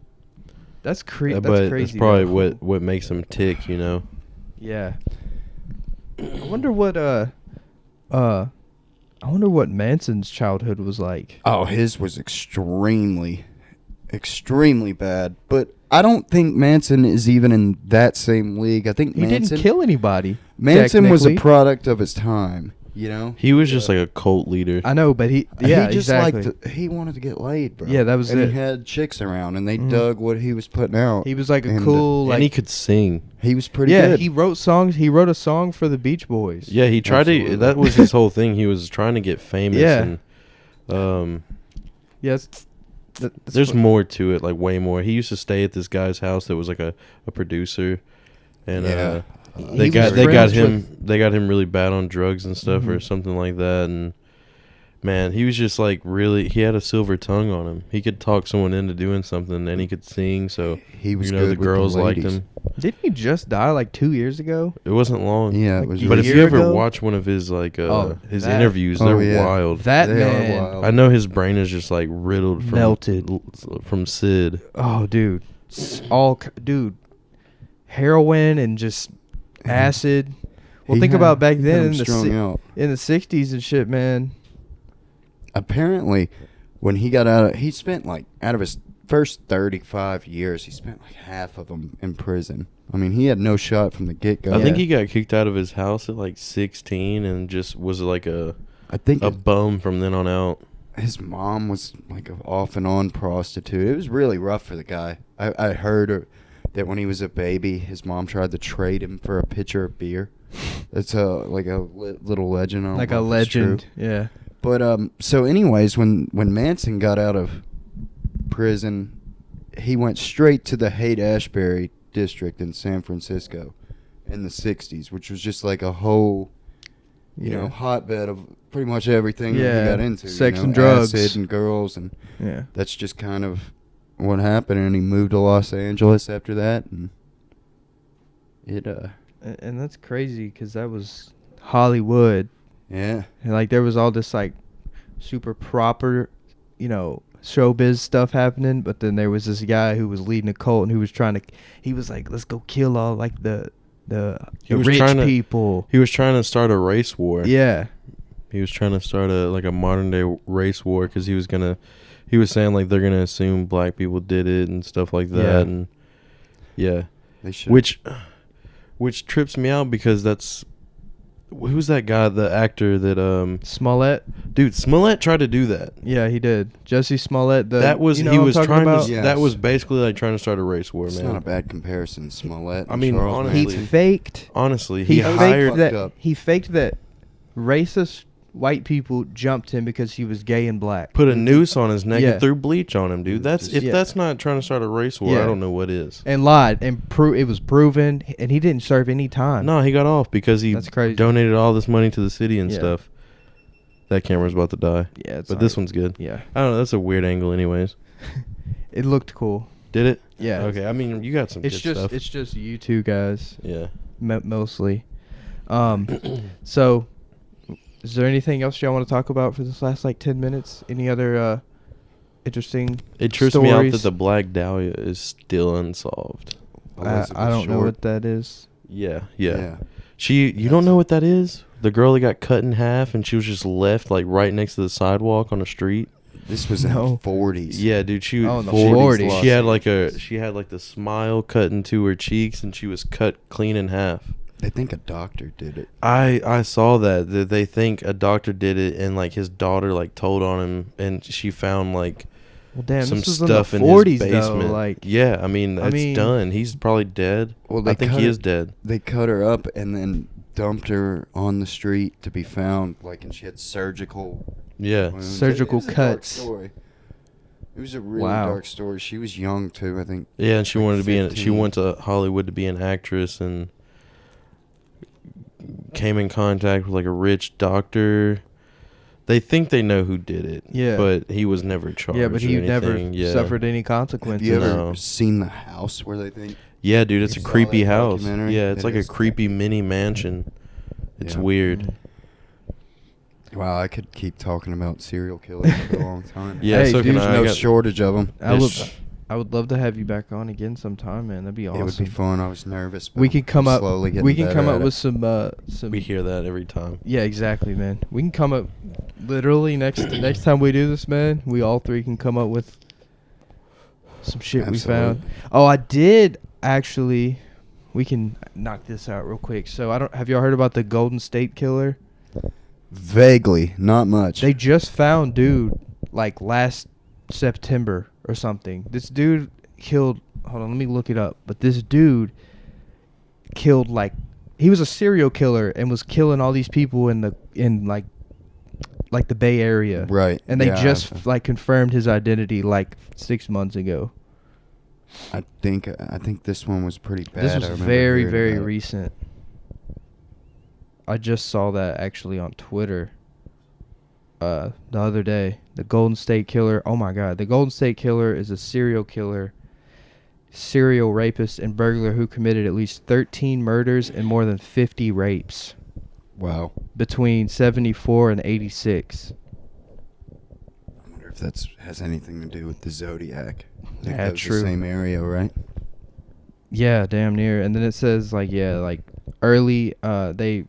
That's crazy. but Crazy. it's probably though. what makes him tick. You know. Yeah. I wonder what Manson's childhood was like. Oh, his was extremely bad. But I don't think Manson is even in that same league. I think He Manson didn't kill anybody. Manson was a technically. product of his time. You know, He was just like a cult leader. I know, but he he just exactly. he wanted to get laid, bro. Yeah, that was and it. he had chicks around, and they Mhm. dug what he was putting out. He was like a And, cool, like and he could sing. He was pretty yeah. good. He wrote songs. He wrote a song for the Beach Boys. Yeah, he tried Absolutely. to. That was his whole thing. He was trying to get famous. Yeah. And, Yes. That's there's what- more to it, like way more. He used to stay at this guy's house that was like a producer, and Yeah. they He got was friends him with- they got him really bad on drugs and stuff or Mhm. something like that. And man, he was just like really. He had a silver tongue on him. He could talk someone into doing something, and he could sing. So He was you know good the with girls liked ladies. him. Didn't he just die like 2 years ago? It wasn't long. Yeah, it Like, was. a But if year you ever ago? watch one of his like his that- interviews, Oh, they're yeah. wild. That They man. are wild. I know his brain is just like riddled from Melted. from Sid. Oh, dude. Dude. Heroin and just acid. Well, He think had- about back had then him in the strung out. in the 60s and shit, man. Apparently, when he got out, he spent like out of his first 35 years, he spent like half of them in prison. I mean, he had no shot from the get go. I think he got kicked out of his house at like 16 and just was like I think a bum from then on out. his mom was like an off and on prostitute. It was really rough for the guy. I heard that when he was a baby, his mom tried to trade him for a pitcher of beer. That's like a little legend. I don't Like know a if it's true. legend. Yeah. But so anyways, when Manson got out of prison, he went straight to the Haight-Ashbury district in San Francisco in the 60s, which was just like a whole, you know, hotbed of pretty much everything that Yeah, he got into. sex you know, and drugs. acid and girls, and Yeah. that's just kind of what happened. And he moved to Los Angeles after that, and it And that's crazy because that was Hollywood. yeah. And like there was all this like super proper, you know, showbiz stuff happening, but then there was this guy who was leading a cult and who was trying to, he was like, let's go kill all like the He was rich trying to- people. He was trying to start a race war. Yeah. He was trying to start a modern day race war because he was saying like they're gonna assume black people did it and stuff like that. Yeah. And yeah, They should. which trips me out because that's who's that guy, the actor that Smollett. dude Smollett tried to do that. Yeah, he did. Jesse Smollett. That was you know he what I'm was talking trying about? to Yes. that was basically like trying to start a race war, It's man. not a bad comparison, Smollett. I and mean, Charles honestly- He Manson. faked. Honestly, He he was hired fucked that. up. He faked that racist white people jumped him because he was gay and black. put a noose on his neck Yeah. and threw bleach on him, dude. That's if Yeah. that's not trying to start a race war, Yeah. I don't know what is. And lied and it was proven, and he didn't serve any time. No, he got off because he That's crazy. donated all this money to the city and Yeah. stuff. That camera's about to die. Yeah, it's But this alright. one's good. Yeah, I don't know. That's a weird angle, anyways. it looked cool. Did it? Yeah. Okay. I mean, you got some It's good just stuff. it's just you two guys Yeah. mostly. So, is there anything else y'all want to talk about for this last like 10 minutes? Any other interesting? It trips me out that stories? the Black Dahlia is still unsolved. Elizabeth I don't know Short. what that is. Yeah. Yeah. You don't know what that is? The girl that got cut in half and she was just left like right next to the sidewalk on the street. This was in No. the 40s. Yeah, dude. She Oh, in the 40s. 40s. She had like the smile cut into her cheeks and she was cut clean in half. They think a doctor did it. I saw that they think a doctor did it and like his daughter like told on him and she found like Well, damn, some this was stuff in in the 40s his basement. though. Like, yeah, I mean it's done. He's probably dead. Well, I think he cut is dead. They cut her up and then dumped her on the street to be found, like, and she had surgical Yeah. wounds. Surgical It was a dark cuts. story. It was a really Wow. dark story. She was young too, I think. Yeah, and she Like wanted to be in. She 15. went to Hollywood to be an actress and came in contact with like a rich doctor. They think they know who did it. Yeah. But he was never charged. Yeah, but or he never anything. Yeah. suffered any Have consequences. you ever No. seen the house where they think? Yeah, dude, it's You a saw creepy that house. documentary? Yeah, it's It like is. a creepy mini mansion. It's Yeah. weird. Wow, I could keep talking about serial killers for a long time. Yeah, Hey, so dude, can There's I. no I got- shortage of them. I would love to have you back on again sometime, man. That'd be awesome. It would be fun. I was nervous. But We can come I'm up. slowly getting We can better come at up it. with some. We hear that every time. Yeah, exactly, man. We can come up. Literally next time we do this, man. We all three can come up with some shit we found. Absolutely. Oh, I did actually. We can knock this out real quick. So I don't. Have y'all heard about the Golden State Killer? Vaguely, not much. They just found dude like last September or something. This dude killed. Hold on, let me look it up. But this dude killed like he was a serial killer and was killing all these people in the Bay Area. Right. And they yeah, just like confirmed his identity like 6 months ago. I think this one was pretty bad. This I was remember very hearing very about it. recent. I just saw that actually on Twitter. The other day, the Golden State Killer. Oh my God, the Golden State Killer is a serial killer, serial rapist, and burglar who committed at least 13 murders and more than 50 rapes Wow. between 74 and 86. I wonder if that has anything to do with the Zodiac. I think Yeah, that was true. the same area, right? Yeah, damn near. And then it says like early they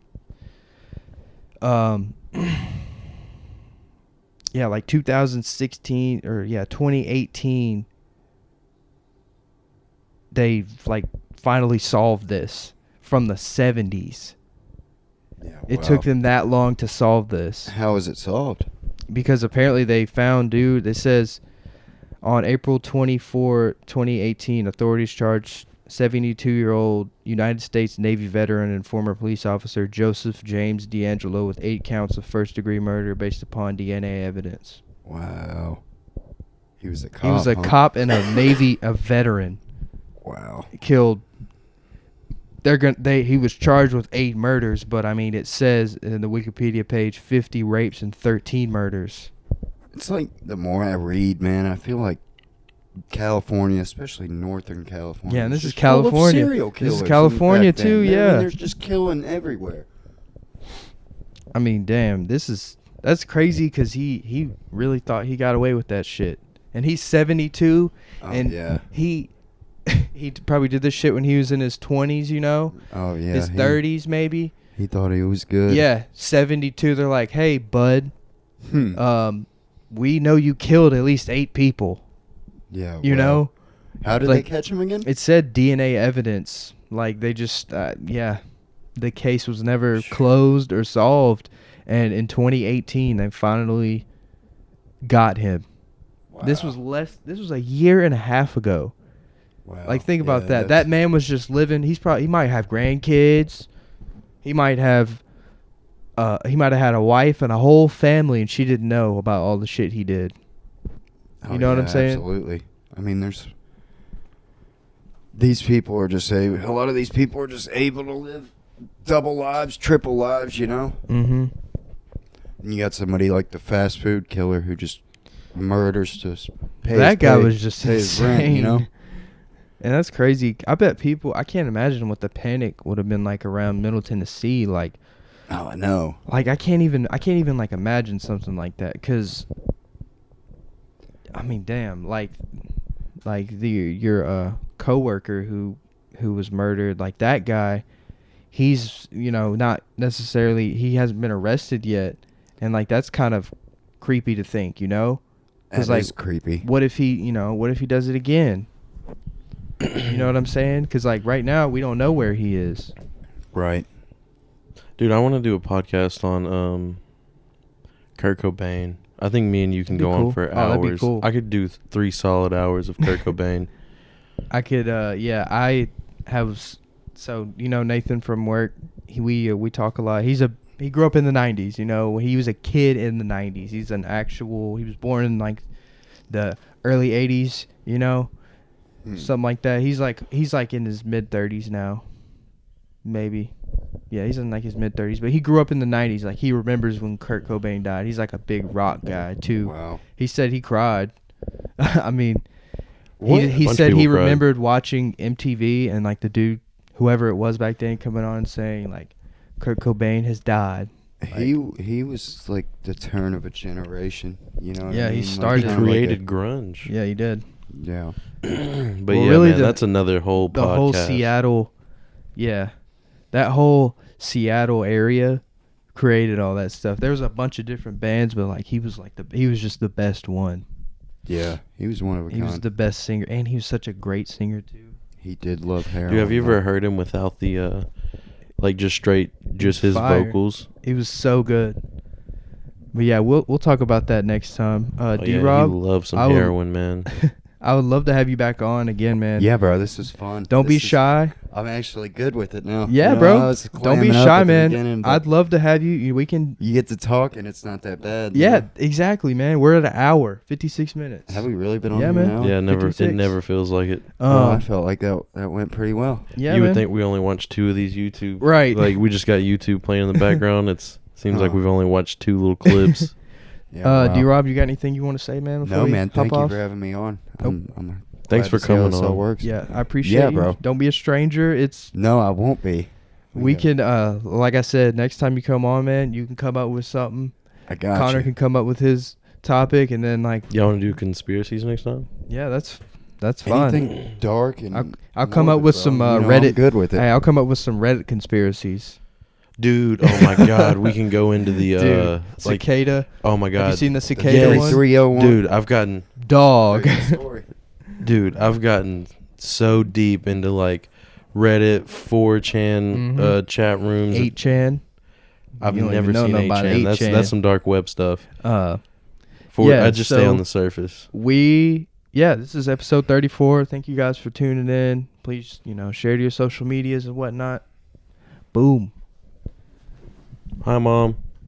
yeah, like 2016 or 2018 they like finally solved this from the 70s. Yeah. It took them that long to solve this How is it solved? because apparently they found dude. It says on April 24, 2018, authorities charged 72-year-old United States Navy veteran and former police officer Joseph James D'Angelo with 8 counts of first-degree murder based upon DNA evidence. Wow. He was a cop. He was a huh? cop and a veteran. Wow. Killed. He was charged with 8 murders, but I mean it says in the Wikipedia page 50 rapes and 13 murders. It's like the more I read, man, I feel like California, especially Northern California. Yeah, and this is is just full of California. serial This is killers California back then, too, man. yeah. There's just killing everywhere. I mean, damn, that's crazy because he really thought he got away with that shit, and he's 72, Oh, and yeah. he probably did this shit when he was in his 20s, you know, Oh yeah. his 30s maybe. He thought he was good. Yeah, 72. They're like, hey, bud, Hmm. we know you killed at least 8 people. Yeah. You well, know, How did like, they catch him again? it said DNA evidence. Like they just, the case was never closed or solved. And in 2018, they finally got him. This was a year and a half ago. Wow. Like think about Yeah, that. That man was just living. He might have grandkids. He might have had a wife and a whole family, and she didn't know about all the shit he did. Oh, You know what I'm yeah, saying? Absolutely. I mean, these people are just a lot of these people are just able to live double lives, triple lives, you know? Mm-hmm. And you got somebody like the fast food killer who just murders to pay That his guy pay- was just pay his rent, you know? And that's crazy. I bet people. I can't imagine what the panic would have been like around Middle Tennessee. Like Oh, I know. I can't even like imagine something like that. Cause I mean, damn, like your coworker who was murdered, like that guy. He's not necessarily, he hasn't been arrested yet, and like that's kind of creepy to think, because That like is creepy. what if he does it again? You know what I'm saying? Because like right now we don't know where he is. Right. Dude, I want to do a podcast on Kurt Cobain. I think me and you can That'd be go cool. on for Oh, that'd be hours. cool. I could do 3 solid hours of Kurt Cobain. I could, I have, so Nathan from work. We talk a lot. He grew up in the '90s. He was a kid in the '90s. He was born in like the early 80s, you know, something like that. He's like in his mid 30s now, maybe. Yeah, he's in like his mid 30s, but he grew up in the 90s. Like he remembers when Kurt Cobain died. He's like a big rock guy too. Wow. He said he cried. I mean, What? he A bunch said of he people cried. remembered watching MTV and like the dude, whoever it was back then, coming on and saying like, Kurt Cobain has died. He was like the turn of a generation. You know what Yeah, I he mean? started- He kinda like created grunge. Yeah, he did. yeah. But Well, yeah, really man, that's another whole The podcast. whole Seattle, yeah, that whole Seattle area created all that stuff. There was a bunch of different bands, but like he was just the best one. Yeah. He was one of a He was kind. the best singer, and he was such a great singer too. He did love heroin. Dude, have you ever though. heard him without the, like just his Fire. vocals? He was so good. But yeah, we'll talk about that next time. Oh, D yeah, Rob, he loves some I would- heroin, man. I would love to have you back on again, man. Yeah, bro. This is fun. Don't be This is- shy. I'm actually good with it now. Yeah, You know, I bro. was Don't be clamming up shy, at the man. beginning, but I'd love to have you. We can. You get to talk, and it's not that bad. you Yeah, know? exactly, man. We're at an hour, 56 minutes. Have we really been on Yeah, here man. now? Yeah, it 56. never feels like it. Oh, I Um, felt like that went pretty well. yeah, you man. would think we only watched 2 of these YouTube. Right. Like we just got YouTube playing in the background. Seems like Oh. we've only watched 2 little clips. Yeah, wow. D Rob, you got anything you want to say, man? Before No, we man. hop Thank you off? for having me on. I'm Thanks glad for to see how coming this all on. works. Yeah, I appreciate Yeah, you. bro. Don't be a stranger. It's No, I won't be. we Yeah. can like I said, next time you come on, man, you can come up with something. I got Connor you. can come up with his topic, and then like Y'all want to do conspiracies next time? yeah, that's fun. Anything dark and I'll come up morbid, with bro. some You know, I'm Reddit. good with it. Hey, I'll come up with some Reddit conspiracies. Dude, oh my god, we can go into the Dude, like cicada. oh my god. Have you seen the The cicada one? 301. Dude, I've gotten Dog. I've gotten so deep into like Reddit, 4chan Mhm. chat rooms. 8chan. I've You don't never even know seen nothing about 8chan. 8chan. That's some dark web stuff. Yeah, I just stay so on the surface. this is episode 34. Thank you guys for tuning in. Please, share to your social medias and whatnot. Boom. Hi, Mom.